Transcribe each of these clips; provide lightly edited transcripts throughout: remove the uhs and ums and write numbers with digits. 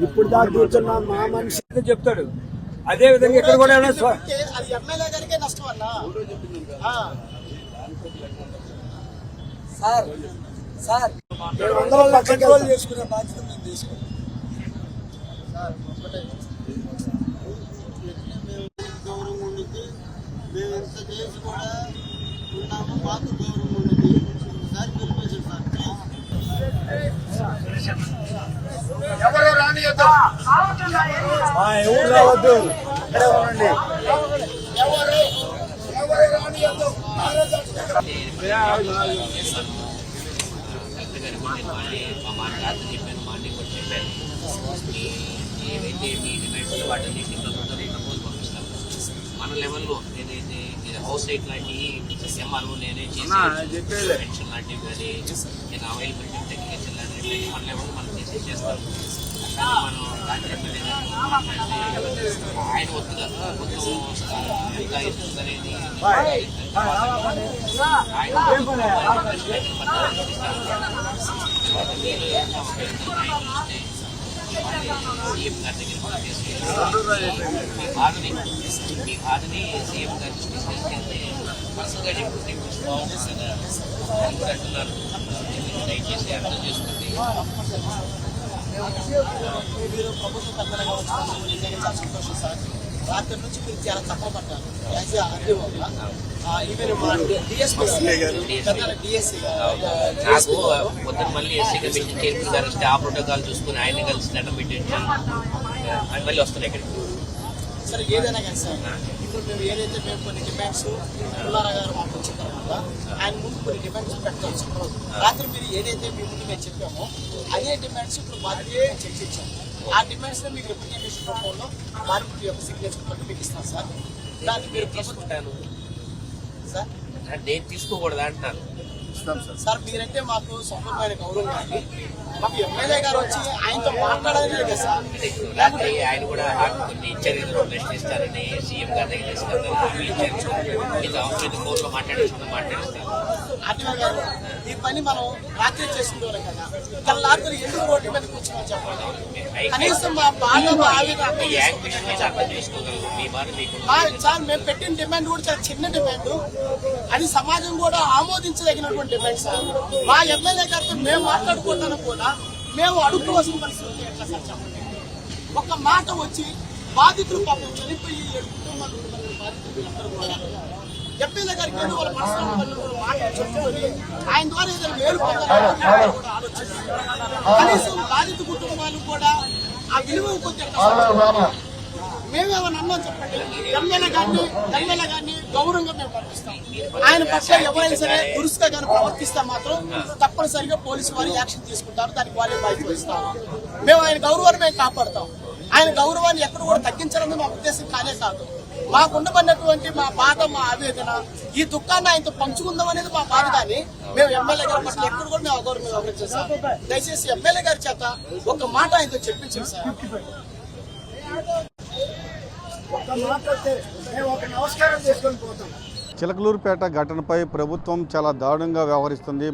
ఇప్పుడు దాకా కూర్చున్న మా మనిషి చెప్తాడు. అదే విధంగా ఇక్కడ కూడా అది ఎమ్మెల్యే గారికే నష్టం అన్న. సార్ సార్ 100 లక్షలు కంట్రోల్ చేసుకునే బాధ్యత మేము తీసుకుంటాం. గౌరవం ఉండుద్ది, మేము ఎంత చేసి కూడా ఉన్నాము, మాకు గౌరవం ఉండుద్ది. ఒకసారి పిలిపేసారు సార్. ఎవరు రానియద్దు, ఎవరు రావద్దు, ఇక్కడే ఉండండి. ఎవరు రానియద్దు. ఏవైతే మీ డిమాండ్స్ వాటిని పంపిస్తాం మన లెవెల్లో. ఏదైతే హౌస్ రేట్ లాంటివి ఎంఆర్ఓ నేనే చేసి పెన్షన్ లాంటివి కానీ నేను అవైలబిలిటీ టెక్నికల్ లాంటివి మన లెవెల్లో మనం చేస్తాం. మనం ఆయన వద్దుగా మొత్తం ఎంత ఇస్తుంది అనేది సీఎం గారి దగ్గర మీ బాధని సీఎం గారి తీసుకెళ్తే పర్సనల్గా డిప్యూటీ బాగుంటుంది అంటున్నారు. దయచేసి అర్థం చేసుకుంటే మీరు ప్రభుత్వ పెద్దలుగా వచ్చిన నిజంగా చాలా సంతోషం సార్. రాత్రి నుంచి మీరు చాలా తక్కువ పడ్డారు. నాకు పొద్దున మళ్ళీ ఎస్సీ కమిషన్ చైర్మన్ గారు వస్తే ఆ ప్రోటోకాల్ చూసుకుని ఆయన కలిసి దండం పెట్టించి మళ్ళీ వస్తున్నాయి ఇక్కడికి. సరే ఏదైనా కానీ సార్, ఇప్పుడు మేము ఏదైతే మేము కొన్ని డిమాండ్స్ పుల్లారా గారు మాకు వచ్చిన తర్వాత ఆయన ముందు కొన్ని డిమాండ్స్ పెట్టవచ్చు. రాత్రి మీరు ఏదైతే మీ ముందు మేము చెప్పామో అదే డిమాండ్స్ ఇప్పుడు బాధ్యత చర్చించాము. ఆ డిమాండ్స్ మీకు రిప్రజెంటేషన్ రూపంలో మార్పు యొక్క సిగ్నేచర్ పట్టు మీకు ఇస్తాను సార్. దాన్ని మీరు తీసుకుంటాను సార్. నేను తీసుకోకూడదు అంటున్నాను సార్. మీరంటే మాకు సంపూర్ణమైన గౌరవం కానీ మాకు ఎమ్మెల్యే గారు వచ్చి ఆయనతో మాట్లాడాలని కదా సార్. రాత్రి ఆయన కూడా కొన్ని ఇచ్చారు ప్రశ్నిస్తారని సీఎం గారి దగ్గర తీసుకెళ్తారు. కోర్టులో మాట్లాడిస్తాను. అట్లా గారు ఈ పని మనం రాత్రి చేసుకుంటాం కదా. తెల్లారి ఎందుకు రోడ్డు మీద కూర్చోమని చెప్పండి. కనీసం మా బాధ అర్థం చేసుకోగలరు. మీ బాధ మీకు సార్. మేము పెట్టిన డిమాండ్ కూడా చాలా చిన్న డిమాండ్, అది సమాజం కూడా ఆమోదించదగినటువంటి డిమాండ్ సార్. మా ఎమ్మెల్యే గారితో మేము మాట్లాడుకుంటాను కూడా మేము అడుక్కోవాల్సిన పరిస్థితి ఎట్లా సార్ చెప్పండి. ఒక మాట వచ్చి బాధితులు పాపం చనిపోయి 7 కుటుంబాలు బాధితులందరూ కూడా ఎమ్మెల్యే గారికి ఏదో వాళ్ళ మనసులో మాటలు చెప్పుకొని ఆయన ద్వారా ఏదైనా మేలు పొందాలని ఆలోచిస్తారు. కనీసం బాధిత కుటుంబాలు కూడా ఆ విలువ కొద్ది మేమేమన్నా అన్నాం చెప్పండి. ఎమ్మెల్యే గారిని గౌరవంగా మేము పంపిస్తాం. ఆయన పట్ల ఎవరైనా సరే దురుసుగా కానీ ప్రవర్తిస్తే మాత్రం తప్పనిసరిగా పోలీసు వారు యాక్షన్ తీసుకుంటారు. దానికి వాళ్ళే బాధ్యత వహిస్తారు. మేము ఆయన గౌరవాన్ని మేము కాపాడుతాం. ఆయన గౌరవాన్ని ఎక్కడ కూడా తగ్గించాలని మా ఉద్దేశం కానే కాదు. మాకుండబడినటువంటి మా బాధ, మా ఆవేదన, ఈ దుఃఖాన్ని ఆయనతో పంచుకుందాం అనేది మా బాధ. కానీ మేము ఎమ్మెల్యే గారి పట్ల ఎక్కడ కూడా మేము అగౌరవం వ్యవహరించాం సార్. దయచేసి ఎమ్మెల్యే గారి చేత ఒక మాట ఆయనతో చెప్పించాం సార్. చిలకలూరుపేట ఘటనపై ప్రభుత్వం చాలా దారుణంగా వ్యవహరిస్తుంది.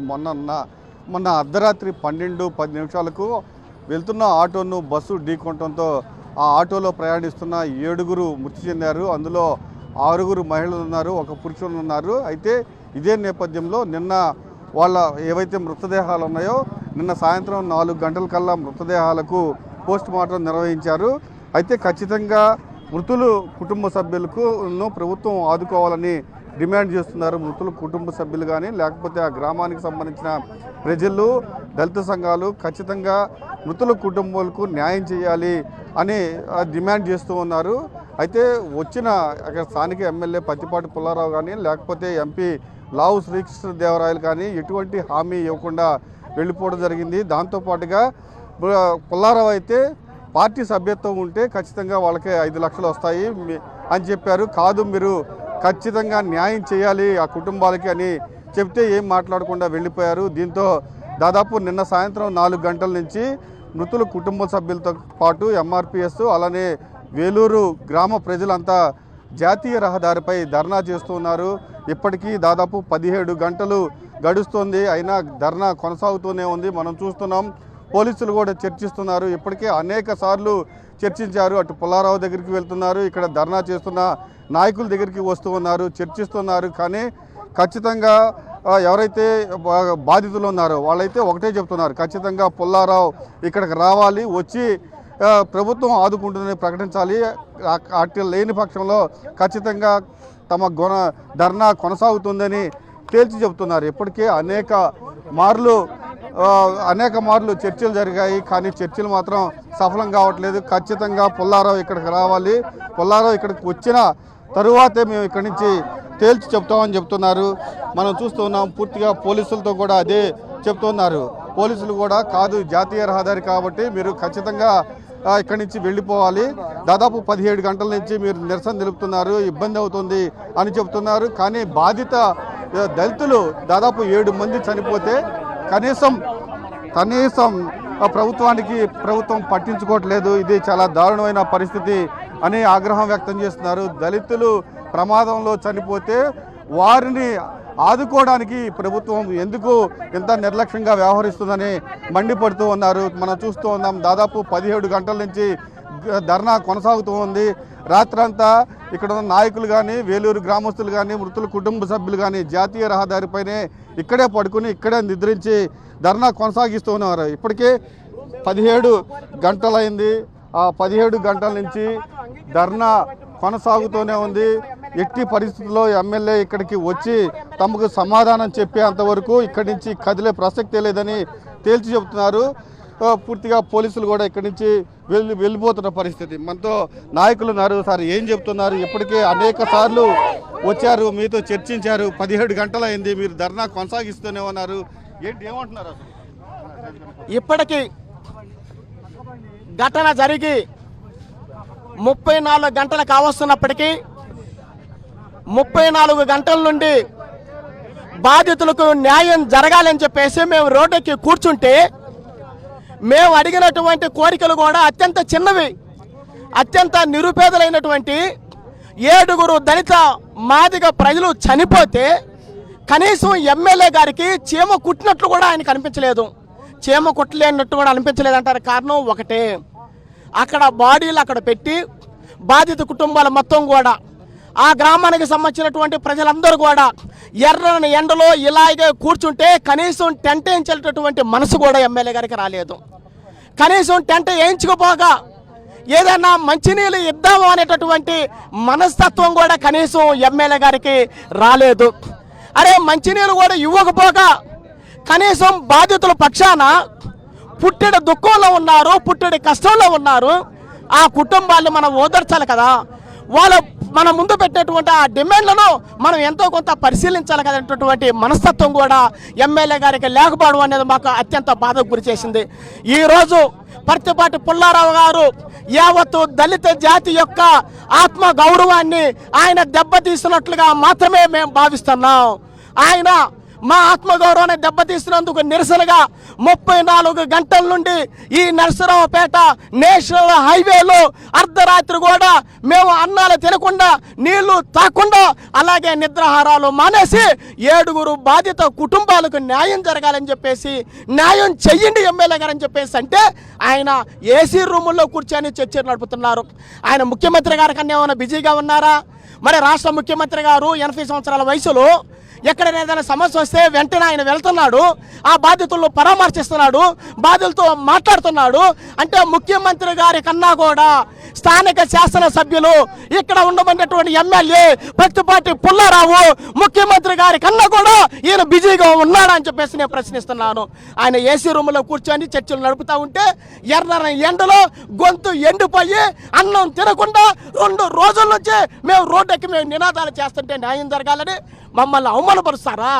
మొన్న అర్ధరాత్రి 12-10 నిమిషాలకు వెళ్తున్న ఆటోను బస్సు ఢీకొనడంతో ఆ ఆటోలో ప్రయాణిస్తున్న 7గురు మృతి చెందారు. అందులో 6గురు మహిళలు ఉన్నారు, 1 పురుషులు ఉన్నారు. అయితే ఇదే నేపథ్యంలో నిన్న వాళ్ళ ఏవైతే మృతదేహాలు ఉన్నాయో నిన్న సాయంత్రం 4 గంటల కల్లా మృతదేహాలకు పోస్ట్ మార్టం నిర్వహించారు. అయితే ఖచ్చితంగా మృతులు కుటుంబ సభ్యులకు ప్రభుత్వం ఆదుకోవాలని డిమాండ్ చేస్తున్నారు. మృతుల కుటుంబ సభ్యులు కానీ లేకపోతే ఆ గ్రామానికి సంబంధించిన ప్రజలు, దళిత సంఘాలు ఖచ్చితంగా మృతుల కుటుంబాలకు న్యాయం చేయాలి అని డిమాండ్ చేస్తూ ఉన్నారు. అయితే వచ్చిన అక్కడ స్థానిక ఎమ్మెల్యే పత్తిపాటి పుల్లారావు కానీ లేకపోతే ఎంపీ లావు శ్రీకృష్ణదేవరాయలు కానీ ఎటువంటి హామీ ఇవ్వకుండా వెళ్ళిపోవడం జరిగింది. దాంతోపాటుగా పుల్లారావు అయితే పార్టీ సభ్యత్వం ఉంటే ఖచ్చితంగా వాళ్ళకే 5 లక్షలు వస్తాయి అని చెప్పారు. కాదు, మీరు ఖచ్చితంగా న్యాయం చేయాలి ఆ కుటుంబాలకి అని చెప్తే ఏం మాట్లాడకుండా వెళ్ళిపోయారు. దీంతో దాదాపు నిన్న సాయంత్రం 4 గంటల నుంచి మృతుల కుటుంబ సభ్యులతో పాటు ఎంఆర్పిఎస్ అలానే వేలూరు గ్రామ ప్రజలంతా జాతీయ రహదారిపై ధర్నా చేస్తున్నారు. ఇప్పటికీ దాదాపు 17 గంటలు గడుస్తుంది, అయినా ధర్నా కొనసాగుతూనే ఉంది. మనం చూస్తున్నాం పోలీసులు కూడా చర్చిస్తున్నారు. ఇప్పటికే అనేక సార్లు చర్చించారు. అటు పుల్లారావు దగ్గరికి వెళ్తున్నారు, ఇక్కడ ధర్నా చేస్తున్న నాయకుల దగ్గరికి వస్తూ ఉన్నారు, చర్చిస్తున్నారు. కానీ ఖచ్చితంగా ఎవరైతే బాధితులు ఉన్నారో వాళ్ళైతే ఒకటే చెప్తున్నారు, ఖచ్చితంగా పుల్లారావు ఇక్కడికి రావాలి, వచ్చి ప్రభుత్వం ఆదుకుంటుందని ప్రకటించాలి. అట్లా లేని పక్షంలో ఖచ్చితంగా తమ ధర్నా కొనసాగుతుందని తేల్చి చెబుతున్నారు. ఇప్పటికే అనేక మార్లు చర్చలు జరిగాయి, కానీ చర్చలు మాత్రం సఫలం కావట్లేదు. ఖచ్చితంగా పుల్లారావు ఇక్కడికి రావాలి, పుల్లారావు ఇక్కడికి వచ్చిన తరువాతే మేము ఇక్కడి నుంచి తేల్చి చెప్తామని చెప్తున్నారు. మనం చూస్తూ ఉన్నాం, పూర్తిగా పోలీసులతో కూడా అదే చెప్తున్నారు. పోలీసులు కూడా కాదు, జాతీయ రహదారి కాబట్టి మీరు ఖచ్చితంగా ఇక్కడి నుంచి వెళ్ళిపోవాలి, దాదాపు 17 గంటల నుంచి మీరు నిరసన తెలుపుతున్నారు, ఇబ్బంది అవుతుంది అని చెప్తున్నారు. కానీ బాధిత దళితులు దాదాపు 7 మంది చనిపోతే కనీసం ప్రభుత్వం పట్టించుకోవట్లేదు. ఇది చాలా దారుణమైన పరిస్థితి అని ఆగ్రహం వ్యక్తం చేస్తున్నారు. దళితులు ప్రమాదంలో చనిపోతే వారిని ఆదుకోవడానికి ప్రభుత్వం ఎందుకు ఇంత నిర్లక్ష్యంగా వ్యవహరిస్తుందని మండిపడుతూ ఉన్నారు. మనం చూస్తూ ఉన్నాం, దాదాపు 17 గంటల నుంచి ధర్నా కొనసాగుతూ ఉంది. రాత్రంతా ఇక్కడ ఉన్న నాయకులు కానీ, వేలూరు గ్రామస్తులు కానీ, మృతుల కుటుంబ సభ్యులు కానీ జాతీయ రహదారిపైనే ఇక్కడే పడుకుని ఇక్కడే నిద్రించి ధర్నా కొనసాగిస్తూ ఉన్నారు. ఇప్పటికే 17 గంటలైంది. ఆ 17 గంటల నుంచి ధర్నా కొనసాగుతూనే ఉంది. ఎట్టి పరిస్థితుల్లో ఎమ్మెల్యే ఇక్కడికి వచ్చి తమకు సమాధానం చెప్పేంతవరకు ఇక్కడి నుంచి కదిలే ప్రసక్తే లేదని తేల్చి చెబుతున్నారు. పూర్తిగా పోలీసులు కూడా ఇక్కడి నుంచి వెళ్ళిపోతున్న పరిస్థితి. మనతో నాయకులు ఉన్నారు. సార్, ఏం చెప్తున్నారు? ఇప్పటికే అనేక సార్లు వచ్చారు, మీతో చర్చించారు, 17 గంటలైంది, మీరు ధర్నా కొనసాగిస్తూనే ఉన్నారు, ఏమంటున్నారు అసలు? ఇప్పటికీ ఘటన జరిగి 34 గంటలు కావస్తున్నప్పటికీ 34 గంటల నుండి బాధితులకు న్యాయం జరగాలని చెప్పేసి మేము రోడ్డుకి కూర్చుంటే మేము అడిగినటువంటి కోరికలు కూడా అత్యంత చిన్నవి. అత్యంత నిరుపేదలైనటువంటి 7 దళిత మాదిగ ప్రజలు చనిపోతే కనీసం ఎమ్మెల్యే గారికి చీమ కుట్టినట్లు కూడా ఆయన కనిపించలేదు. చీమ కుట్టలేనట్టు కూడా అనిపించలేదు అంటారు. కారణం ఒకటే, అక్కడ బాడీలు అక్కడ పెట్టి బాధిత కుటుంబాలు మొత్తం కూడా, ఆ గ్రామానికి సంబంధించినటువంటి ప్రజలందరూ కూడా ఎర్రని ఎండలో ఇలాగే కూర్చుంటే కనీసం టెంట్ వేయించేటటువంటి మనసు కూడా ఎమ్మెల్యే గారికి రాలేదు. కనీసం టెంట్ వేయించుకుపోగా ఏదైనా మంచినీళ్ళు ఇద్దాము అనేటటువంటి మనస్తత్వం కూడా కనీసం ఎమ్మెల్యే గారికి రాలేదు. అరే, మంచినీళ్ళు కూడా ఇవ్వకపోగా కనీసం బాధితుల పక్షాన పుట్టెడు దుఃఖంలో ఉన్నారు, పుట్టెడు కష్టంలో ఉన్నారు, ఆ కుటుంబాన్ని మనం ఓదార్చాలి కదా. మన ముందు పెట్టినటువంటి ఆ డిమాండ్లను మనం ఎంతో కొంత పరిశీలించాలి కదనేటటువంటి మనస్తత్వం కూడా ఎమ్మెల్యే గారికి లేకపోవడం అనేది మాకు అత్యంత బాధకు గురి చేసింది. ఈరోజు పర్తిపాటి పుల్లారావు గారు యావత్తు దళిత జాతి యొక్క ఆత్మ గౌరవాన్ని ఆయన దెబ్బతీస్తున్నట్లుగా మాత్రమే మేము భావిస్తున్నాం. ఆయన మా ఆత్మగౌరవాన్ని దెబ్బతీస్తున్నందుకు నిరసనగా 34 గంటల నుండి ఈ నరసరావుపేట నేషనల్ హైవేలో అర్ధరాత్రి కూడా మేము అన్నాలు తినకుండా, నీళ్లు తాకుండా, అలాగే నిద్రాహారాలు మానేసి 7 బాధిత కుటుంబాలకు న్యాయం జరగాలని చెప్పేసి, న్యాయం చెయ్యండి ఎమ్మెల్యే గారు అని చెప్పేసి అంటే ఆయన ఏసీ రూముల్లో కూర్చొని చర్చలు నడుపుతున్నారు. ఆయన ముఖ్యమంత్రి గారి కన్నా ఏమైనా బిజీగా ఉన్నారా? మరి రాష్ట్ర ముఖ్యమంత్రి గారు 80 సంవత్సరాల వయసులో ఎక్కడైనా ఏదైనా సమస్య వస్తే వెంటనే ఆయన వెళ్తున్నాడు, ఆ బాధితులను పరామర్శిస్తున్నాడు, బాధితులతో మాట్లాడుతున్నాడు. అంటే ముఖ్యమంత్రి గారి కన్నా కూడా స్థానిక శాసనసభ్యులు, ఇక్కడ ఉండబడినటువంటి ఎమ్మెల్యే పర్తిపాటి పుల్లారావు ముఖ్యమంత్రి గారి కన్నా కూడా ఈయన బిజీగా ఉన్నాడా అని చెప్పేసి నేను ప్రశ్నిస్తున్నాను. ఆయన ఏసీ రూమ్లో కూర్చొని చర్చలు నడుపుతూ ఉంటే ఎర్ర ఎండలో గొంతు ఎండిపోయి అన్నం తినకుండా 2 రోజుల నుంచి మేము రోడ్డుకి నినాదాలు చేస్తుంటే న్యాయం జరగాలని మమ్మల్ని అవమానపరుస్తారా?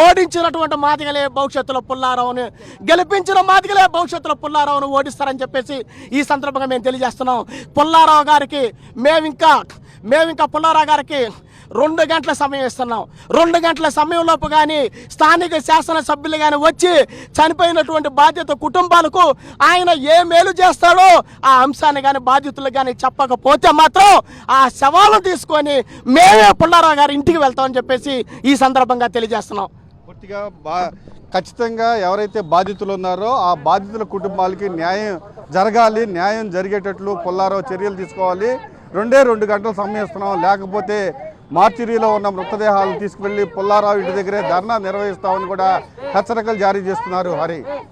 ఓడించినటువంటి మాదిగలే భవిష్యత్తులో పుల్లారావుని, గెలిపించిన మాదిగలే భవిష్యత్తులో పుల్లారావును ఓడిస్తారని చెప్పేసి ఈ సందర్భంగా మేము తెలియజేస్తున్నాం. పుల్లారావు గారికి మేమింకా పుల్లారావు గారికి 2 గంటల సమయం ఇస్తున్నాం. 2 గంటల సమయంలోపు కానీ స్థానిక శాసనసభ్యులు కానీ వచ్చి చనిపోయినటువంటి బాధిత కుటుంబాలకు ఆయన ఏ మేలు చేస్తాడో ఆ అంశాన్ని కానీ బాధితులు కానీ చెప్పకపోతే మాత్రం ఆ శవాలను తీసుకొని మేమే పుల్లారావు గారి ఇంటికి వెళ్తామని చెప్పేసి ఈ సందర్భంగా తెలియజేస్తున్నాం. పూర్తిగా ఖచ్చితంగా ఎవరైతే బాధితులు ఉన్నారో ఆ బాధితుల కుటుంబాలకి న్యాయం జరగాలి, న్యాయం జరిగేటట్లు పుల్లారావు చర్యలు తీసుకోవాలి. 2 గంటలు సమయం ఇస్తున్నాం, లేకపోతే మార్చిరీలో ఉన్న మృతదేహాలను తీసుకువెళ్ళి పుల్లారావు ఇంటి దగ్గరే ధర్నా నిర్వహిస్తామని కూడా హెచ్చరికలు జారీ చేస్తున్నారు. హరి.